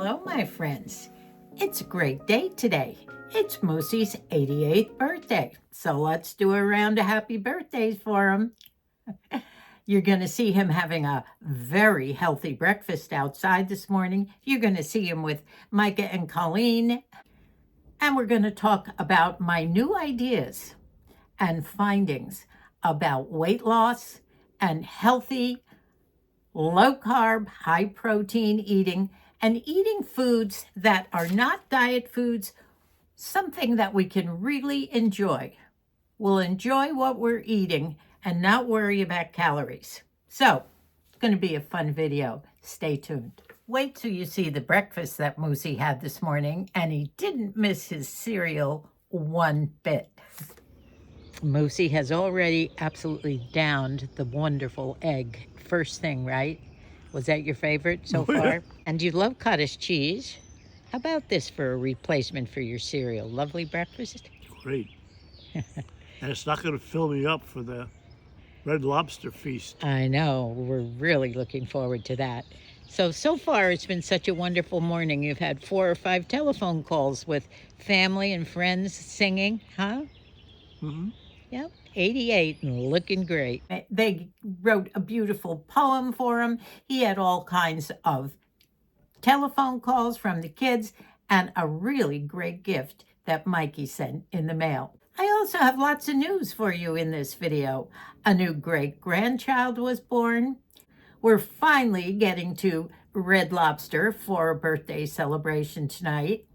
Hello, my friends. It's a great day today. It's Moosey's 88th birthday, so let's do a round of happy birthdays for him. You're going to see him having a very healthy breakfast outside this morning. You're going to see him with Micah and Colleen, and we're going to talk about my new ideas and findings about weight loss and healthy, low-carb, high-protein eating, and eating foods that are not diet foods, something that we can really enjoy. We'll enjoy what we're eating and not worry about calories. So, it's going to be a fun video. Stay tuned. Wait till you see the breakfast that Moosey had this morning, and he didn't miss his cereal one bit. Moosey has already absolutely downed the wonderful egg. First thing, right? Was that your favorite so far? And you love cottage cheese. How about this for a replacement for your cereal? Lovely breakfast? Great. And it's not going to fill me up for the Red Lobster feast. I know. We're really looking forward to that. So far it's been such a wonderful morning. You've had 4 or 5 telephone calls with family and friends singing, huh? Mm-hmm. Yep. 88 and looking great. They wrote a beautiful poem for him. He had all kinds of telephone calls from the kids and a really great gift that Mikey sent in the mail. I also have lots of news for you in this video. A new great-grandchild was born. We're finally getting to Red Lobster for a birthday celebration tonight.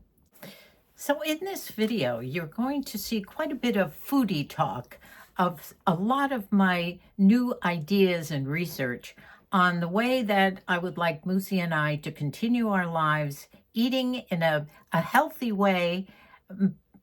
So in this video, you're going to see quite a bit of foodie talk of a lot of my new ideas and research on the way that I would like Moosey and I to continue our lives eating in a healthy way,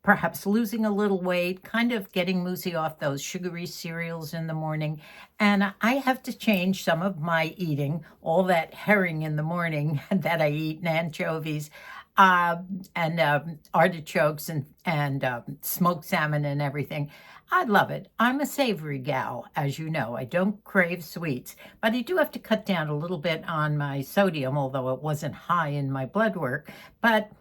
perhaps losing a little weight, kind of getting Moosey off those sugary cereals in the morning. And I have to change some of my eating, all that herring in the morning that I eat and anchovies, and artichokes and smoked salmon and everything. I love it. I'm a savory gal, as you know. I don't crave sweets, but I do have to cut down a little bit on my sodium, although it wasn't high in my blood work. But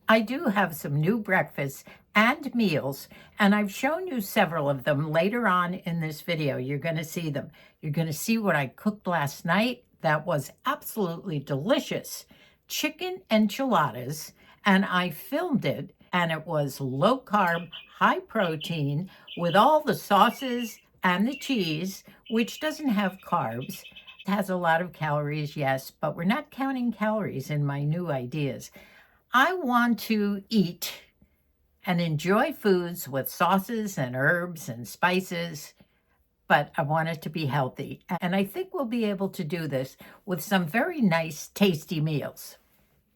I do have some new breakfasts and meals, and I've shown you several of them later on in this video. You're going to see them. You're going to see what I cooked last night. That was absolutely delicious. Chicken enchiladas, and I filmed it, and it was low carb, high protein with all the sauces and the cheese, which doesn't have carbs. It has a lot of calories, yes, but we're not counting calories in my new ideas. I want to eat and enjoy foods with sauces and herbs and spices, but I want it to be healthy. And I think we'll be able to do this with some very nice, tasty meals.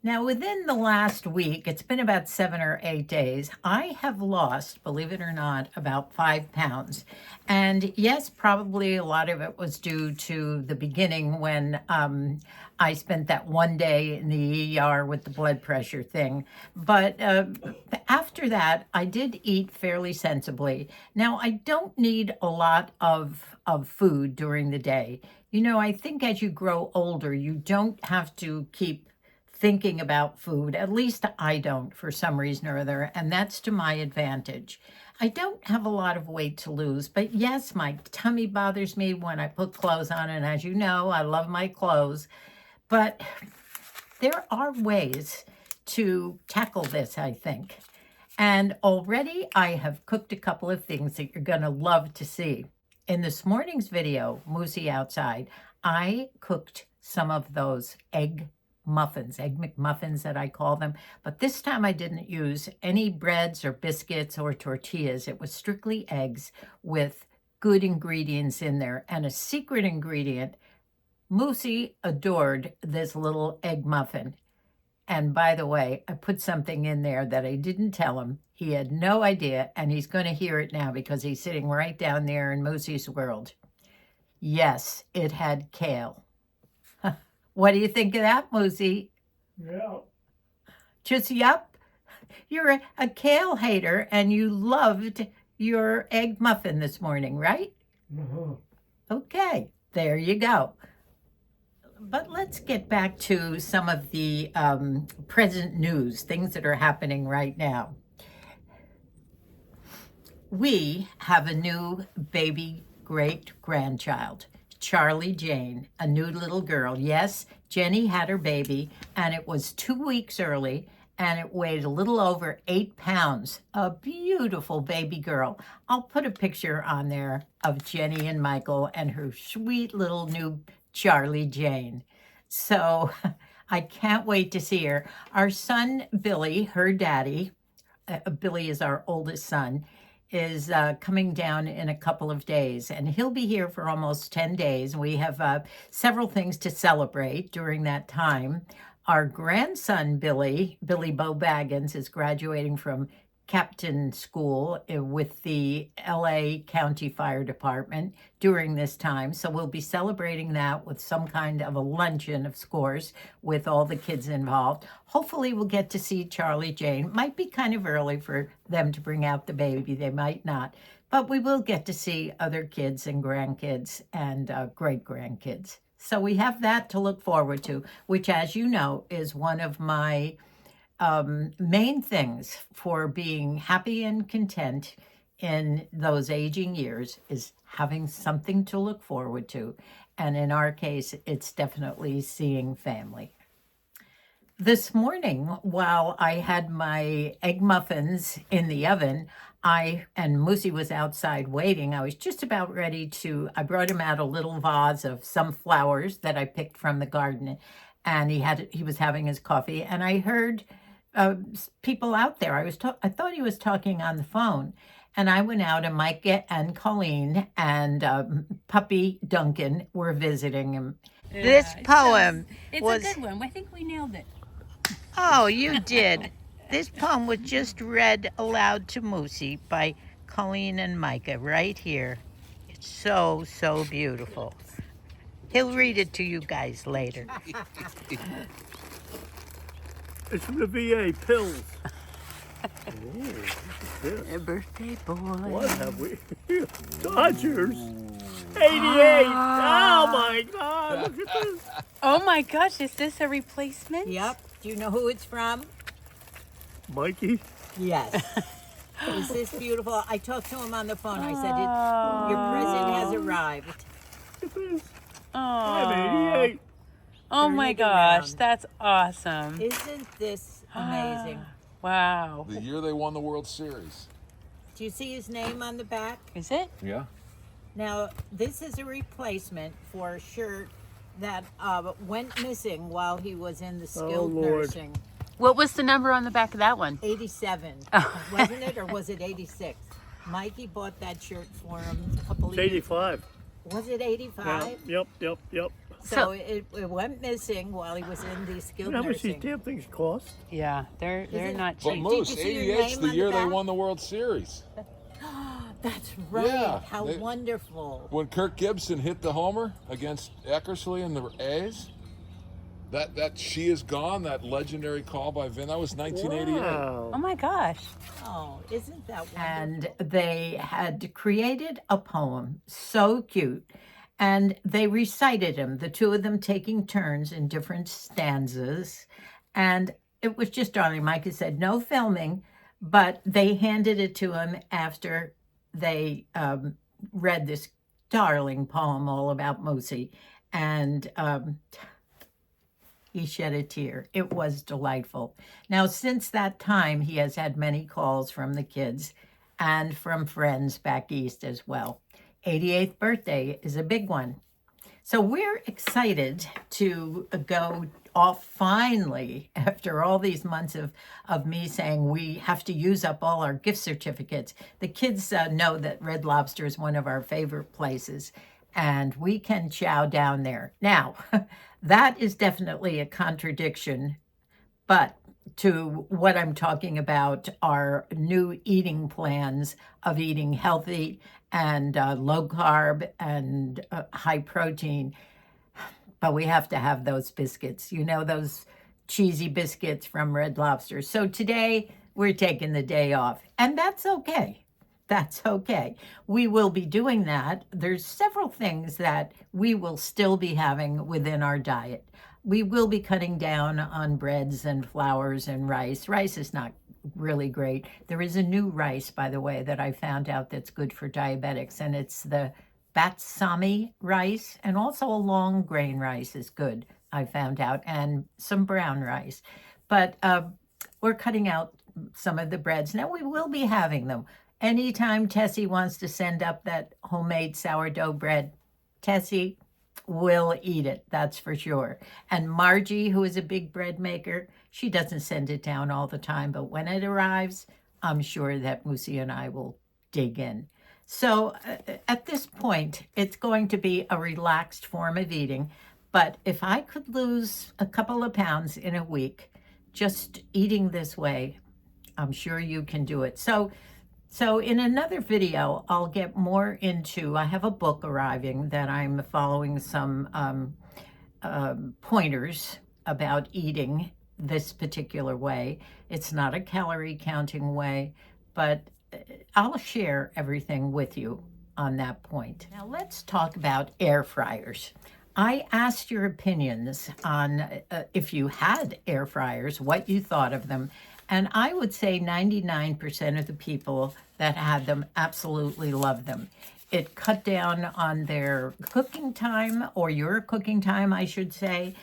Now, within the last week, it's been about 7 or 8 days, I have lost, believe it or not, about 5 pounds. And yes, probably a lot of it was due to the beginning when I spent that one day in the ER with the blood pressure thing. But after that, I did eat fairly sensibly. Now, I don't need a lot of food during the day. You know, I think as you grow older, you don't have to keep thinking about food. At least I don't for some reason or other, and that's to my advantage. I don't have a lot of weight to lose, but yes, my tummy bothers me when I put clothes on, and as you know, I love my clothes. But there are ways to tackle this, I think. And already I have cooked a couple of things that you're going to love to see. In this morning's video, Moosey Outside, I cooked some of those egg McMuffins that I call them. But this time I didn't use any breads or biscuits or tortillas. It was strictly eggs with good ingredients in there. And a secret ingredient, Moosey adored this little egg muffin. And by the way, I put something in there that I didn't tell him. He had no idea, and he's going to hear it now because he's sitting right down there in Moosey's world. Yes, it had kale. What do you think of that, Moosey? Yeah. Just yup. You're a kale hater, and you loved your egg muffin this morning, right? Mm-hmm. Okay, there you go. But let's get back to some of the present news, things that are happening right now. We have a new baby great-grandchild, Charlie Jane, a new little girl. Yes, Jenny had her baby, and it was 2 weeks early, and it weighed a little over 8 pounds. A beautiful baby girl. I'll put a picture on there of Jenny and Michael and her sweet little new Charlie Jane. So I can't wait to see her. Our son, Billy, her daddy, Billy is our oldest son, is coming down in a couple of days, and he'll be here for almost 10 days. We have several things to celebrate during that time. Our grandson, Billy Bo Baggins, is graduating from captain school with the LA County Fire Department during this time. So we'll be celebrating that with some kind of a luncheon, of course, with all the kids involved. Hopefully we'll get to see Charlie Jane. Might be kind of early for them to bring out the baby. They might not. But we will get to see other kids and grandkids and great-grandkids. So we have that to look forward to, which, as you know, is one of my main things for being happy and content in those aging years, is having something to look forward to. And in our case, it's definitely seeing family. This morning, while I had my egg muffins in the oven, and Moosey was outside waiting. I was just about ready I brought him out a little vase of some flowers that I picked from the garden, and he was having his coffee, and I heard people out there. I thought he was talking on the phone, and I went out, and Mike and Colleen and puppy Duncan were visiting him. Yeah, This poem it's was a good one. I think we nailed it. Oh, you did. This poem was just read aloud to Moosey by Colleen and Micah right here. It's so, so beautiful. He'll read it to you guys later. It's from the VA, pills. Oh, A birthday boy. what have we? Dodgers. 88. Oh my God, look at this. Oh my gosh, is this a replacement? Yep. Do you know who it's from? Mikey. Yes. Is this beautiful? I talked to him on the phone. I said, your present has arrived. Look at this. Oh, I'm 88. oh Turn my it gosh, around. that's awesome. Isn't this amazing? Wow. The year they won the World Series. Do you see his name on the back? Is it? Yeah. Now, this is a replacement for a shirt that went missing while he was in the skilled Lord. nursing. What was the number on the back of that one? 87, Oh. wasn't it? Or was it 86? Mikey bought that shirt for him a couple of It's years. 85. Was it 85? Yep. So it went missing while he was in the You skilled know how much these nursing. damn things cost? Yeah, they're it- not But cheap. Moose, you see your 88's name the on year the they back? won the World Series. That's right. Yeah, How they- wonderful. When Kirk Gibson hit the homer against Eckersley and the A's, that she is gone, that legendary call by Vin, that was 1988. Oh Wow. my gosh. Oh, isn't that wonderful? And they had created a poem so cute, and they recited him, the two of them taking turns in different stanzas. And it was just darling. Micah said no filming, but they handed it to him after they read this darling poem all about Moosey. And he shed a tear. It was delightful. Now, since that time, he has had many calls from the kids and from friends back east as well. 88th birthday is a big one. So we're excited to go off finally, after all these months of me saying we have to use up all our gift certificates. The kids know that Red Lobster is one of our favorite places, and we can chow down there. Now, that is definitely a contradiction, but to what I'm talking about are new eating plans of eating healthy and low carb and high protein. But we have to have those biscuits, you know, those cheesy biscuits from Red Lobster. So today we're taking the day off, and that's okay. That's okay. We will be doing that. There's several things that we will still be having within our diet. We will be cutting down on breads and flours and rice. Rice is not really great. There is a new rice, by the way, that I found out that's good for diabetics, and it's the Batsami rice, and also a long grain rice is good, I found out, and some brown rice. But we're cutting out some of the breads. Now, we will be having them. Anytime Tessie wants to send up that homemade sourdough bread, Tessie will eat it, that's for sure. And Margie, who is a big bread maker, she doesn't send it down all the time, but when it arrives, I'm sure that Moosey and I will dig in. So at this point, it's going to be a relaxed form of eating. But if I could lose a couple of pounds in a week, just eating this way, I'm sure you can do it. So in another video, I'll get more into, I have a book arriving that I'm following some pointers about eating this particular way. It's not a calorie counting way, but I'll share everything with you on that point. Now let's talk about air fryers. I asked your opinions on if you had air fryers, what you thought of them. And I would say 99% of the people that had them absolutely loved them. It cut down on their cooking time, or your cooking time, I should say.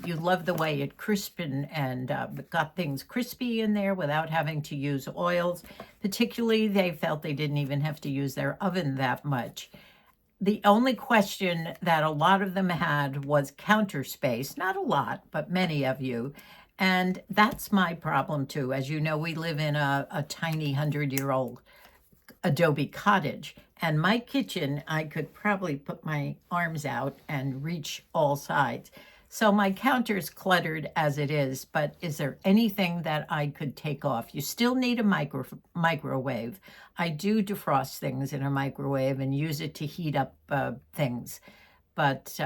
You love the way it crisped and got things crispy in there without having to use oils. Particularly, they felt they didn't even have to use their oven that much. The only question that a lot of them had was counter space. Not a lot, but many of you. And that's my problem too. As you know, we live in a tiny 100-year-old adobe cottage. And my kitchen, I could probably put my arms out and reach all sides. So my counter's cluttered as it is, but is there anything that I could take off? You still need a microwave. I do defrost things in a microwave and use it to heat up things. But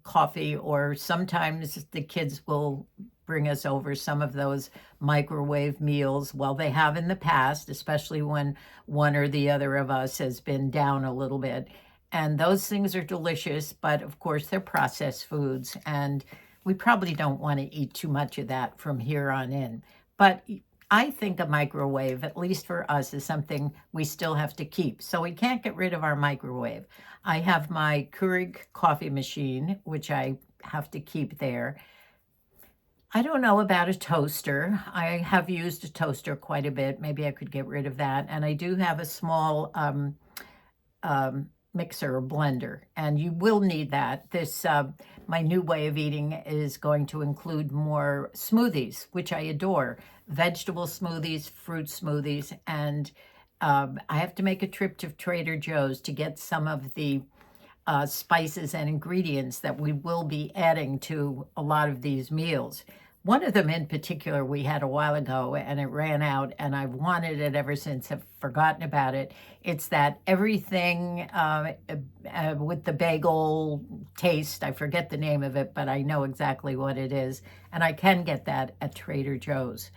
coffee, or sometimes the kids will bring us over some of those microwave meals. Well, they have in the past, especially when one or the other of us has been down a little bit. And those things are delicious, but of course they're processed foods, and we probably don't want to eat too much of that from here on in. But I think a microwave, at least for us, is something we still have to keep. So we can't get rid of our microwave. I have my Keurig coffee machine, which I have to keep there. I don't know about a toaster. I have used a toaster quite a bit. Maybe I could get rid of that. And I do have a small mixer or blender, and you will need that. This my new way of eating is going to include more smoothies, which I adore. Vegetable smoothies, fruit smoothies, and I have to make a trip to Trader Joe's to get some of the spices and ingredients that we will be adding to a lot of these meals. One of them in particular we had a while ago, and it ran out, and I've wanted it ever since. I've forgotten about it. It's that everything with the bagel taste. I forget the name of it, but I know exactly what it is, and I can get that at Trader Joe's.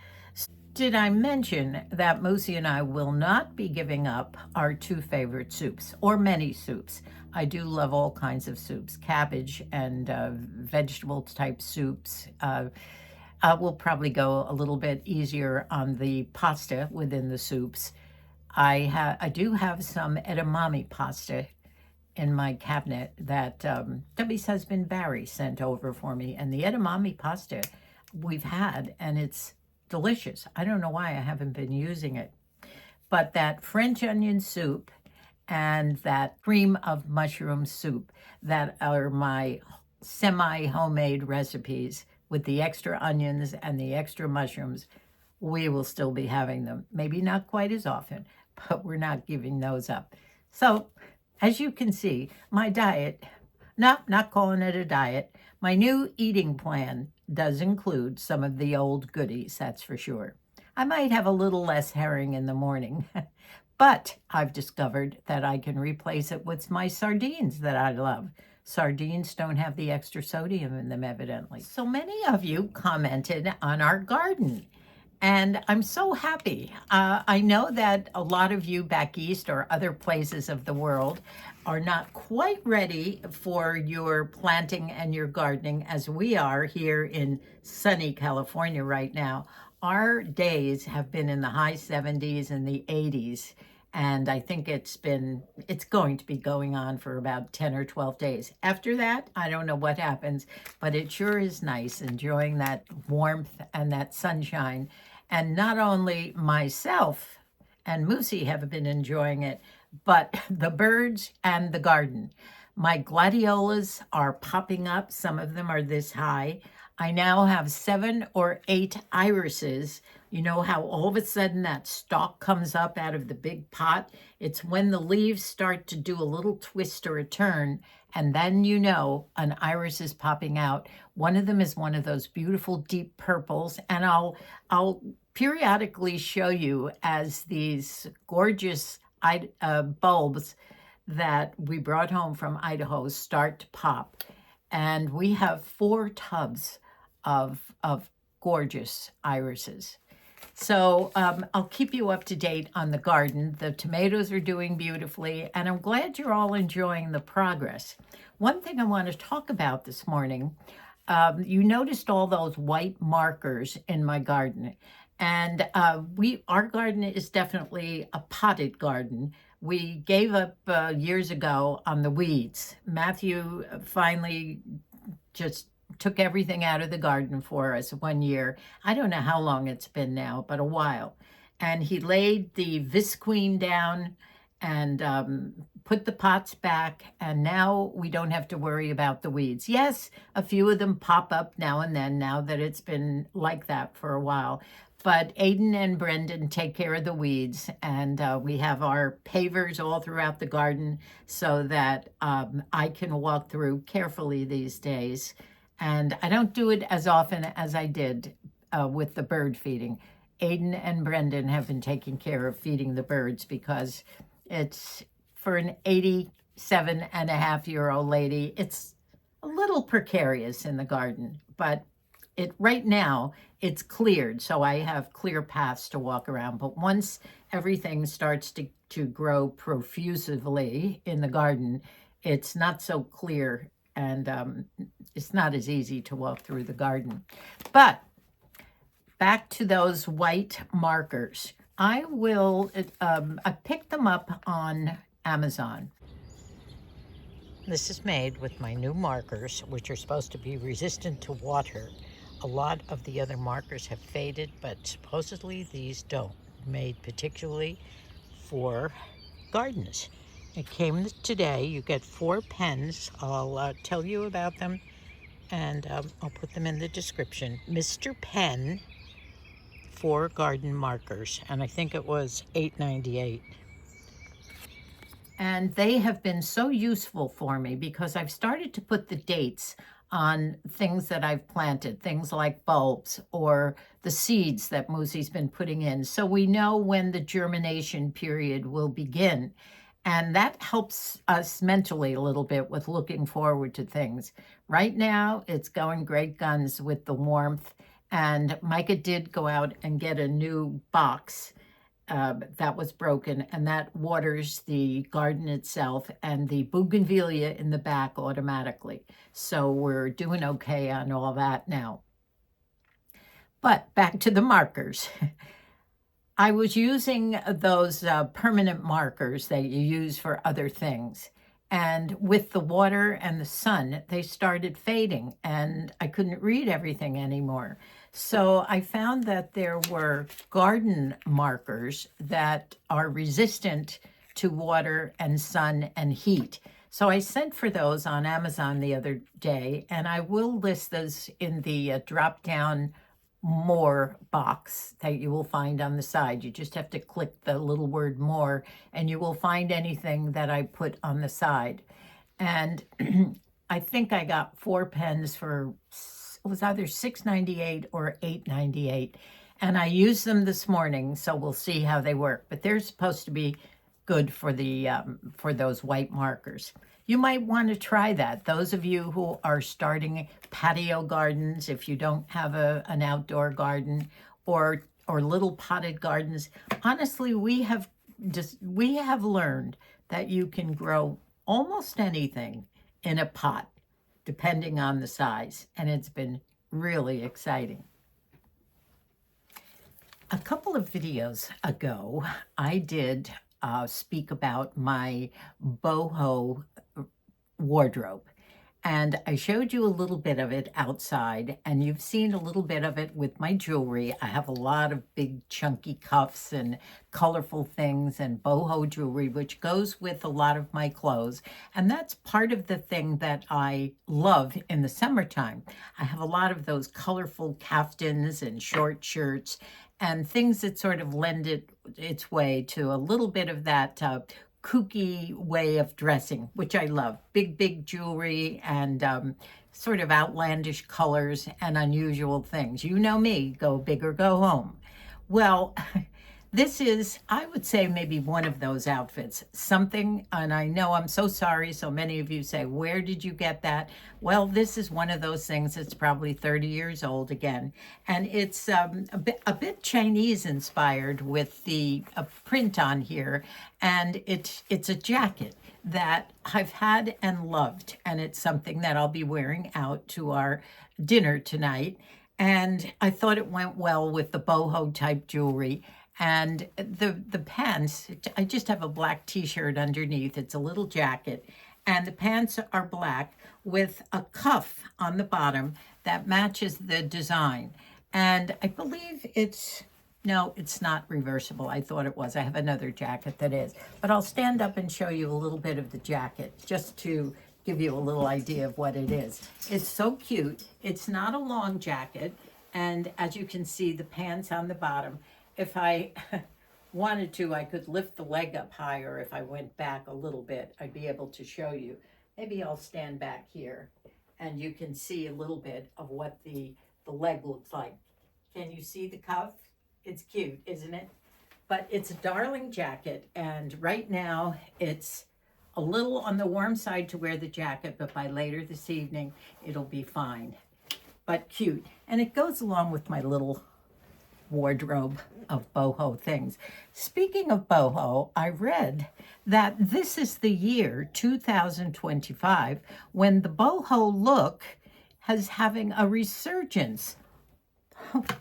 Did I mention that Moosey and I will not be giving up our two favorite soups, or many soups? I do love all kinds of soups, cabbage and vegetable type soups. We'll probably go a little bit easier on the pasta within the soups. I do have some edamame pasta in my cabinet that Debbie's husband Barry sent over for me. And the edamame pasta we've had, and it's delicious. I don't know why I haven't been using it. But that French onion soup and that cream of mushroom soup, that are my semi-homemade recipes with the extra onions and the extra mushrooms. We will still be having them. Maybe not quite as often, but we're not giving those up. So, as you can see, my diet, not calling it a diet, my new eating plan does include some of the old goodies, that's for sure. I might have a little less herring in the morning, but I've discovered that I can replace it with my sardines that I love. Sardines don't have the extra sodium in them, evidently. So many of you commented on our garden, And I'm so happy. I know that a lot of you back east or other places of the world are not quite ready for your planting and your gardening as we are here in sunny California right now. Our days have been in the high 70s and the 80s. And I think it's going to be going on for about 10 or 12 days. After that, I don't know what happens, but it sure is nice enjoying that warmth and that sunshine. And not only myself and Moosey have been enjoying it, but the birds and the garden. My gladiolas are popping up. Some of them are this high. I now have 7 or 8 irises. You know how all of a sudden that stalk comes up out of the big pot? It's when the leaves start to do a little twist or a turn, and then you know an iris is popping out. One of them is one of those beautiful deep purples, and I'll periodically show you as these gorgeous bulbs that we brought home from Idaho start to pop. And we have 4 tubs of gorgeous irises. So I'll keep you up to date on the garden. The tomatoes are doing beautifully, and I'm glad you're all enjoying the progress. One thing I want to talk about this morning, you noticed all those white markers in my garden. And our garden is definitely a potted garden. We gave up years ago on the weeds. Matthew finally just took everything out of the garden for us one year. I don't know how long it's been now, but a while. And he laid the visqueen down and put the pots back, and now we don't have to worry about the weeds. Yes, a few of them pop up now and then, now that it's been like that for a while. But Aiden and Brendan take care of the weeds, and we have our pavers all throughout the garden so that I can walk through carefully these days. And I don't do it as often as I did with the bird feeding. Aiden and Brendan have been taking care of feeding the birds because it's, for an 87-and-a-half-year-old lady, it's a little precarious in the garden, but right now it's cleared, so I have clear paths to walk around. But once everything starts to grow profusively in the garden, it's not so clear, and it's not as easy to walk through the garden. But back to those white markers. I picked them up on Amazon. This is made with my new markers, which are supposed to be resistant to water. A lot of the other markers have faded, but supposedly these don't. Made particularly for gardens. It came today. You get 4 pens. I'll tell you about them, and I'll put them in the description. MR.PEN 4 garden markers, and I think it was $8.98. And they have been so useful for me because I've started to put the dates on things that I've planted, things like bulbs or the seeds that Moosey's been putting in. So we know when the germination period will begin. And that helps us mentally a little bit with looking forward to things. Right now, it's going great guns with the warmth. And Micah did go out and get a new box that was broken, and that waters the garden itself and the bougainvillea in the back automatically. So we're doing okay on all that now. But back to the markers. I was using those permanent markers that you use for other things. And with the water and the sun, they started fading, and I couldn't read everything anymore. So I found that there were garden markers that are resistant to water and sun and heat. So I sent for those on Amazon the other day, and I will list those in the drop-down more box that you will find on the side. You just have to click the little word more, and you will find anything that I put on the side. And I think I got 4 pens for, it was either $6.98 or $8.98. And I used them this morning, so we'll see how they work. But they're supposed to be good for the for those white markers. You might want to try that. Those of you who are starting patio gardens, if you don't have an outdoor garden, or or little potted gardens. Honestly, we have learned that you can grow almost anything in a pot, depending on the size, and it's been really exciting. A couple of videos ago, I did speak about my boho wardrobe. And I showed you a little bit of it outside, and you've seen a little bit of it with my jewelry. I have a lot of big chunky cuffs and colorful things and boho jewelry, which goes with a lot of my clothes. And that's part of the thing that I love in the summertime. I have a lot of those colorful caftans and short shirts and things that sort of lend its way to a little bit of that kooky way of dressing, which I love. Big jewelry and sort of outlandish colors and unusual things. You know me, go big or go home. Well, this is, I would say, maybe one of those outfits. Something, and I know I'm so sorry, so many of you say, where did you get that? Well, this is one of those things that's probably 30 years old again. And it's a bit Chinese inspired with the print on here. And it's a jacket that I've had and loved. And it's something that I'll be wearing out to our dinner tonight. And I thought it went well with the boho type jewelry. And the pants, I just have a black t-shirt underneath. It's a little jacket. And the pants are black with a cuff on the bottom that matches the design. And I believe no, it's not reversible. I thought it was. I have another jacket that is. But I'll stand up and show you a little bit of the jacket just to give you a little idea of what it is. It's so cute. It's not a long jacket. And as you can see, the pants on the bottom. If I wanted to, I could lift the leg up higher. If I went back a little bit, I'd be able to show you. Maybe I'll stand back here and you can see a little bit of what the leg looks like. Can you see the cuff? It's cute, isn't it? But it's a darling jacket, and right now it's a little on the warm side to wear the jacket, but by later this evening, it'll be fine. But cute. And it goes along with my little wardrobe of boho things. Speaking of boho, I read that this is the year 2025 when the boho look is having a resurgence.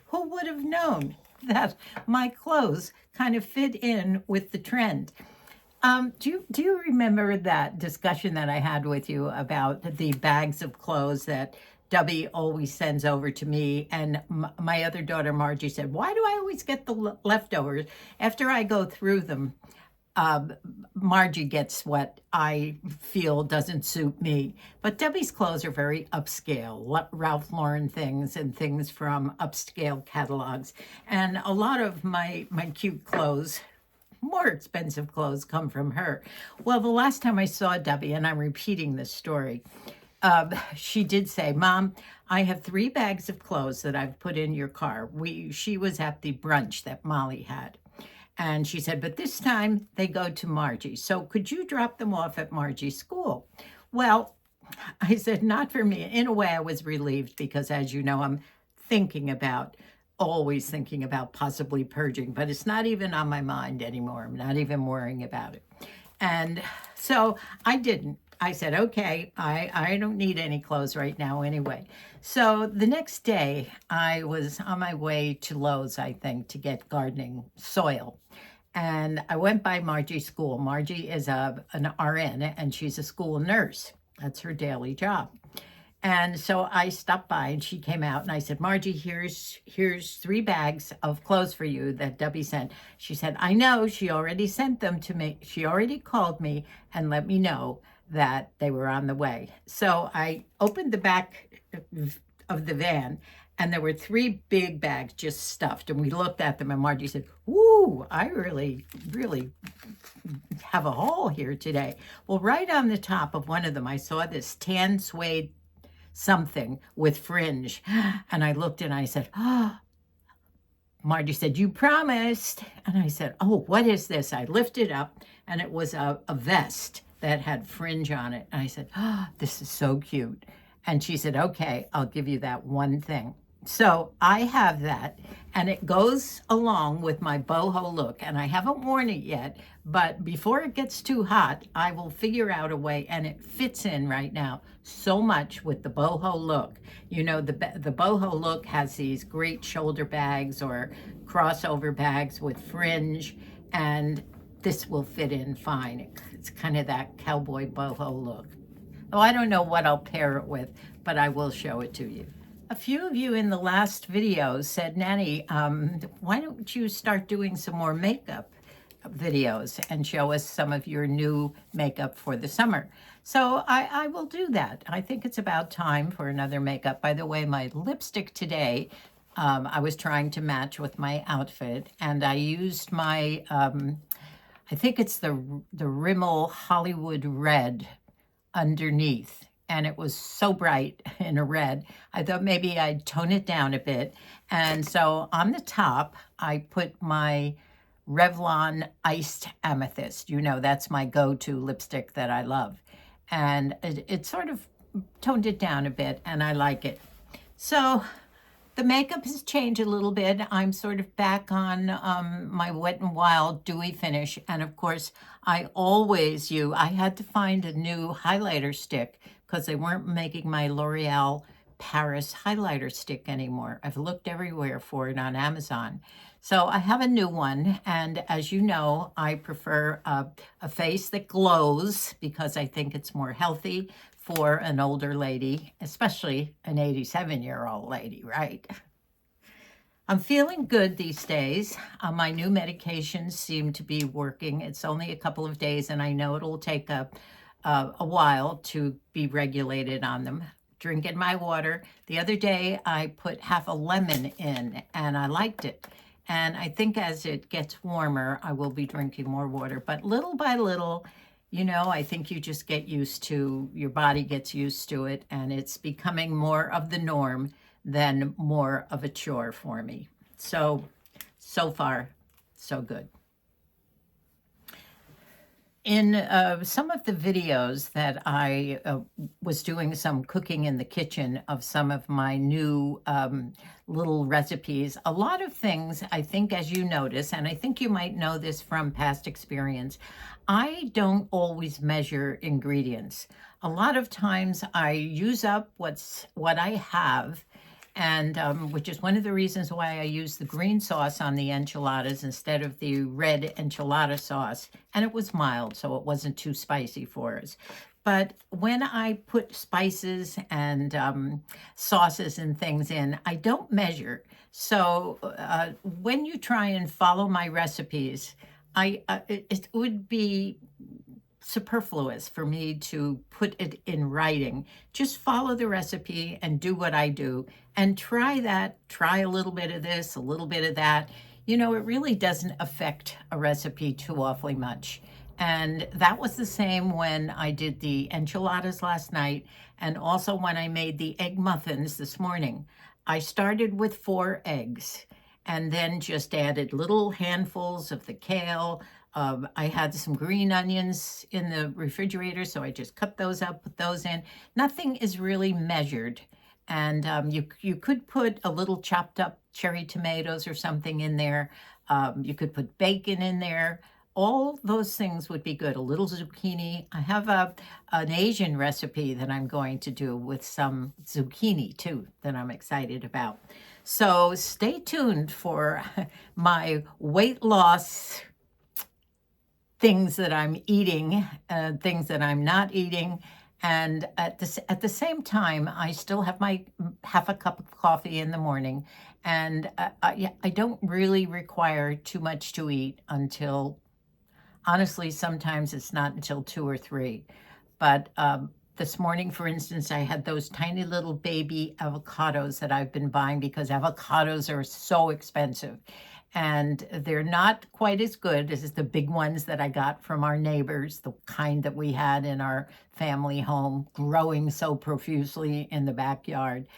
Who would have known that my clothes kind of fit in with the trend? Do you remember that discussion that I had with you about the bags of clothes that Hubby always sends over to me? And my other daughter, Margie, said, why do I always get the leftovers? After I go through them, Margie gets what I feel doesn't suit me. But Hubby's clothes are very upscale, Ralph Lauren things and things from upscale catalogs. And a lot of my cute clothes, more expensive clothes, come from her. Well, the last time I saw Hubby, and I'm repeating this story, she did say, Mom, I have 3 bags of clothes that I've put in your car. She was at the brunch that Molly had. And she said, but this time they go to Margie. So could you drop them off at Margie's school? Well, I said, not for me. In a way, I was relieved because, as you know, I'm always thinking about possibly purging, but it's not even on my mind anymore. I'm not even worrying about it. And so I didn't. I said, okay, I don't need any clothes right now anyway. So the next day, I was on my way to Lowe's, I think, to get gardening soil. And I went by Margie's school. Margie is an RN, and she's a school nurse. That's her daily job. And so I stopped by, and she came out, and I said, Margie, here's 3 bags of clothes for you that Hubby sent. She said, I know, she already sent them to me. She already called me and let me know that they were on the way. So I opened the back of the van, and there were 3 big bags just stuffed. And we looked at them, and Margie said, "Ooh, I really have a haul here today." Well, right on the top of one of them, I saw this tan suede something with fringe. And I looked and I said, oh, Margie said, you promised. And I said, oh, what is this? I lifted up, and it was a vest that had fringe on it. And I said, oh, this is so cute. And she said, okay, I'll give you that one thing. So I have that, and it goes along with my boho look, and I haven't worn it yet, but before it gets too hot, I will figure out a way, and it fits in right now so much with the boho look. You know, the boho look has these great shoulder bags or crossover bags with fringe, and this will fit in fine. It's kind of that cowboy boho look. Oh, I don't know what I'll pair it with, but I will show it to you. A few of you in the last video said, Nanny, why don't you start doing some more makeup videos and show us some of your new makeup for the summer? So I will do that. I think it's about time for another makeup. By the way, my lipstick today, I was trying to match with my outfit, and I used my, I think it's the Rimmel Hollywood Red underneath, and it was so bright in a red. I thought maybe I'd tone it down a bit. And so on the top, I put my Revlon Iced Amethyst. You know, that's my go-to lipstick that I love. And it sort of toned it down a bit, and I like it. So the makeup has changed a little bit. I'm sort of back on my Wet n Wild Dewy Finish. And of course, I had to find a new highlighter stick because they weren't making my L'Oreal Paris highlighter stick anymore. I've looked everywhere for it on Amazon. So I have a new one. And as you know, I prefer a face that glows because I think it's more healthy for an older lady, especially an 87-year-old lady, right? I'm feeling good these days. My new medications seem to be working. It's only a couple of days, and I know it'll take a while to be regulated on them. Drinking my water. The other day, I put half a lemon in, and I liked it. And I think as it gets warmer, I will be drinking more water. But little by little, you know, I think you just get used to, your body gets used to it, and it's becoming more of the norm than more of a chore for me. So far, so good. In some of the videos that I was doing some cooking in the kitchen of some of my new little recipes, a lot of things, I think, as you notice, and I think you might know this from past experience, I don't always measure ingredients. A lot of times I use up what I have, and which is one of the reasons why I use the green sauce on the enchiladas instead of the red enchilada sauce. And it was mild, so it wasn't too spicy for us. But when I put spices and sauces and things in, I don't measure. So when you try and follow my recipes, it would be superfluous for me to put it in writing. Just follow the recipe and do what I do, and try a little bit of this, a little bit of that. You know, it really doesn't affect a recipe too awfully much. And that was the same when I did the enchiladas last night, and also when I made the egg muffins this morning. I started with 4 eggs and then just added little handfuls of the kale. I had some green onions in the refrigerator, so I just cut those up, put those in. Nothing is really measured. And you could put a little chopped up cherry tomatoes or something in there. You could put bacon in there. All those things would be good. A little zucchini. I have an Asian recipe that I'm going to do with some zucchini too that I'm excited about. So stay tuned for my weight loss things that I'm eating, things that I'm not eating. And at the same time, I still have my half a cup of coffee in the morning. And I don't really require too much to eat until, honestly, sometimes it's not until 2 or 3. But this morning, for instance, I had those tiny little baby avocados that I've been buying because avocados are so expensive. And they're not quite as good as the big ones that I got from our neighbors, the kind that we had in our family home, growing so profusely in the backyard.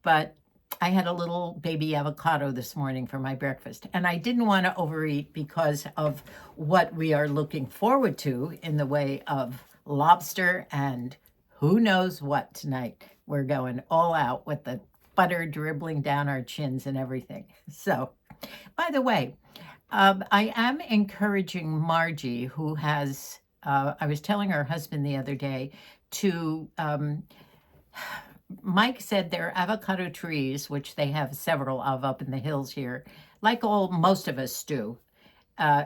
But I had a little baby avocado this morning for my breakfast, and I didn't want to overeat because of what we are looking forward to in the way of lobster and who knows what tonight. We're going all out with the butter dribbling down our chins and everything. So, by the way, I am encouraging Margie, who has, I was telling her husband the other day to, Mike said their avocado trees, which they have several of up in the hills here, like most of us do,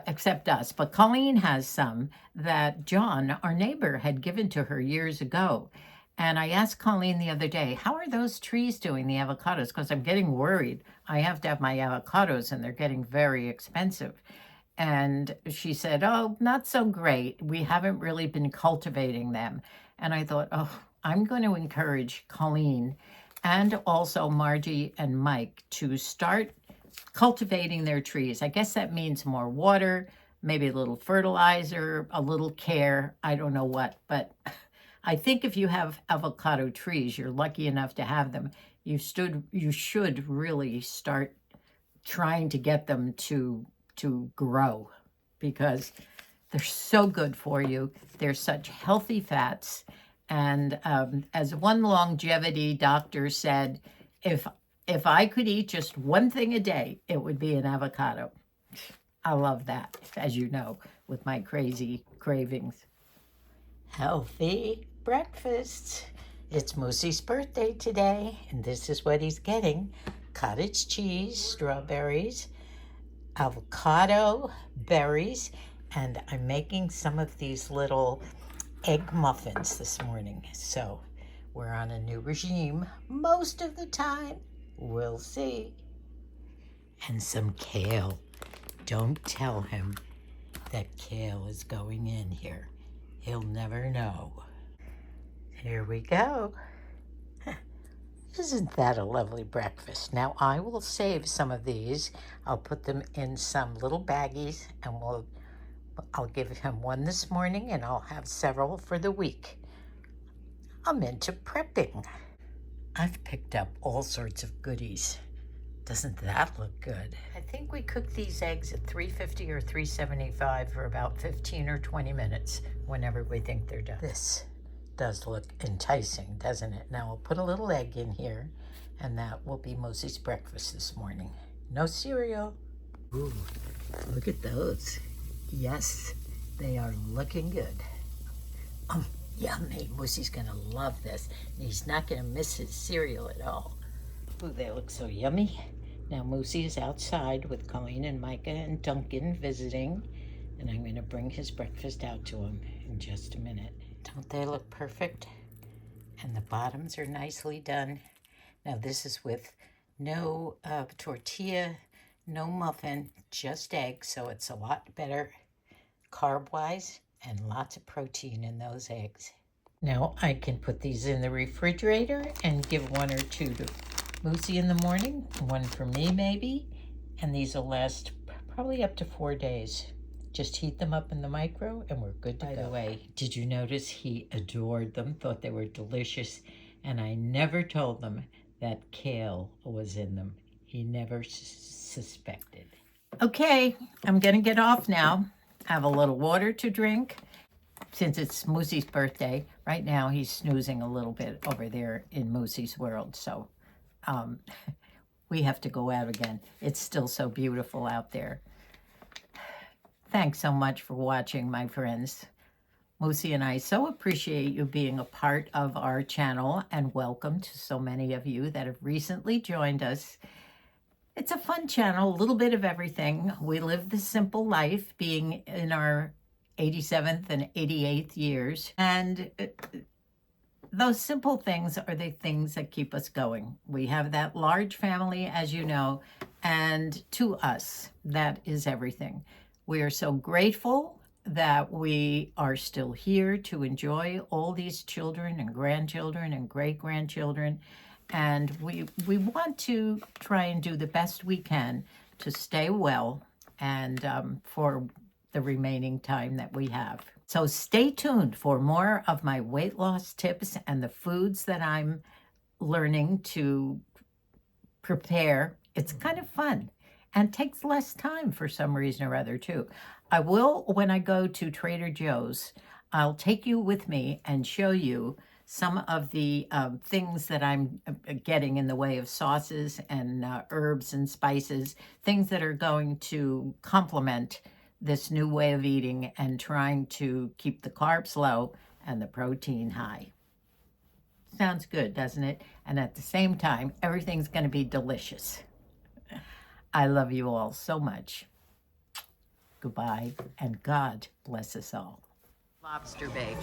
except us. But Colleen has some that John, our neighbor, had given to her years ago. And I asked Colleen the other day, how are those trees doing, the avocados? Because I'm getting worried. I have to have my avocados and they're getting very expensive. And she said, oh, not so great. We haven't really been cultivating them. And I thought, oh, I'm going to encourage Colleen and also Margie and Mike to start cultivating their trees. I guess that means more water, maybe a little fertilizer, a little care. I don't know what, but I think if you have avocado trees, you're lucky enough to have them. You should really start trying to get them to grow, because they're so good for you. They're such healthy fats. And as one longevity doctor said, if I could eat just one thing a day, it would be an avocado. I love that, as you know, with my crazy cravings. Healthy breakfast. It's Moosey's birthday today, and this is what he's getting. Cottage cheese, strawberries, avocado, berries, and I'm making some of these little egg muffins this morning. So we're on a new regime most of the time. We'll see. And some kale. Don't tell him that kale is going in here. He'll never know. Here we go. Isn't that a lovely breakfast? Now I will save some of these. I'll put them in some little baggies, and I'll give him one this morning, and I'll have several for the week. I'm into prepping. I've picked up all sorts of goodies. Doesn't that look good? I think we cook these eggs at 350 or 375 for about 15 or 20 minutes whenever we think they're done. This does look enticing, doesn't it? Now I'll put a little egg in here, and that will be Moosey's breakfast this morning. No cereal. Ooh, look at those. Yes, they are looking good. Yummy. Moosey's gonna love this. He's not gonna miss his cereal at all. Ooh, they look so yummy. Now Moosey is outside with Colleen and Micah and Duncan visiting, and I'm gonna bring his breakfast out to him in just a minute. Don't they look perfect? And the bottoms are nicely done. Now this is with no tortilla, no muffin, just egg, so it's a lot better carb-wise and lots of protein in those eggs. Now I can put these in the refrigerator and give one or two to Moosey in the morning, one for me maybe, and these will last probably up to 4 days. Just heat them up in the micro and we're good to go. By the way, did you notice he adored them, thought they were delicious, and I never told them that kale was in them. He never suspected. Okay, I'm gonna get off now. Have a little water to drink. Since it's Moosey's birthday, right now he's snoozing a little bit over there in Moosey's world, so we have to go out again. It's still so beautiful out there. Thanks so much for watching, my friends. Moosey and I so appreciate you being a part of our channel, and welcome to so many of you that have recently joined us. It's a fun channel, a little bit of everything. We live the simple life, being in our 87th and 88th years, and those simple things are the things that keep us going. We have that large family, as you know, and to us, that is everything. We are so grateful that we are still here to enjoy all these children and grandchildren and great-grandchildren, and we want to try and do the best we can to stay well and for the remaining time that we have. So stay tuned for more of my weight loss tips and the foods that I'm learning to prepare. It's kind of fun and takes less time for some reason or other too. I will, when I go to Trader Joe's, I'll take you with me and show you some of the things that I'm getting in the way of sauces and herbs and spices, things that are going to complement this new way of eating and trying to keep the carbs low and the protein high. Sounds good, doesn't it? And at the same time, everything's going to be delicious. I love you all so much. Goodbye, and God bless us all. Lobster bake.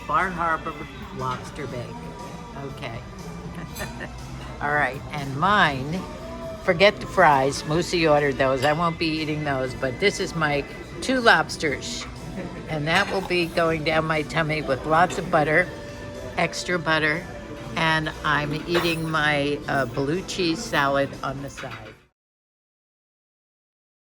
Bar Harbor lobster bake. Okay. All right, and mine, forget the fries. Moosey ordered those. I won't be eating those, but this is my 2 lobsters. And that will be going down my tummy with lots of butter, extra butter, and I'm eating my blue cheese salad on the side.